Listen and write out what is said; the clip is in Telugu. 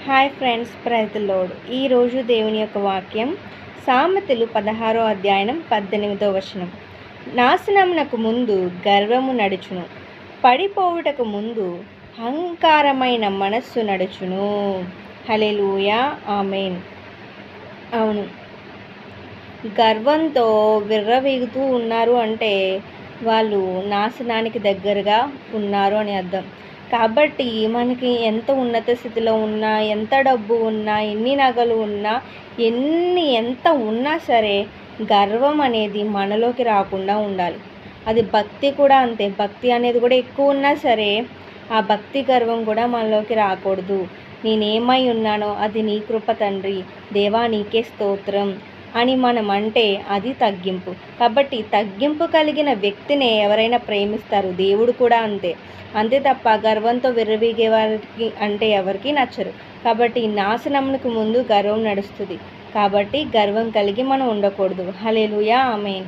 Hi friends, praise the lord. ఈరోజు దేవుని యొక్క వాక్యం సామెతలు 16వ అధ్యాయం 18వ వచనం. నాశనమునకు ముందు గర్వము నడుచును, పడిపోవుటకు ముందు అహంకారమైన మనస్సు నడుచును. హల్లెలూయా, ఆమేన్. అవును, గర్వంతో విర్రవీగుతూ ఉన్నారు అంటే వాళ్ళు నాశనానికి దగ్గరగా ఉన్నారు అని అర్థం. కాబట్టి మనకి ఎంత ఉన్నత స్థితిలో ఉన్నా, ఎంత డబ్బు ఉన్నా, ఎన్ని నగలు ఉన్నా, ఎంత ఉన్నా సరే గర్వం అనేది మనలోకి రాకుండా ఉండాలి. అది భక్తి కూడా అంతే. భక్తి అనేది కూడా ఎక్కువ ఉన్నా సరే ఆ భక్తి గర్వం కూడా మనలోకి రాకూడదు. నేనేమై ఉన్నానో అది నీ కృప తండ్రి, దేవా నీకే స్తోత్రం అని మనం అంటే అది తగ్గింపు. కాబట్టి తగ్గింపు కలిగిన వ్యక్తినే ఎవరైనా ప్రేమిస్తారు. దేవుడు కూడా అంతే. అంతే తప్ప గర్వంతో విర్రవీగే వారికి అంటే ఎవరికి నచ్చరు. కాబట్టి నాశనమునకు ముందు గర్వం నడుస్తుంది. కాబట్టి గర్వం కలిగి మనం ఉండకూడదు. హల్లెలూయా, ఆమేన్.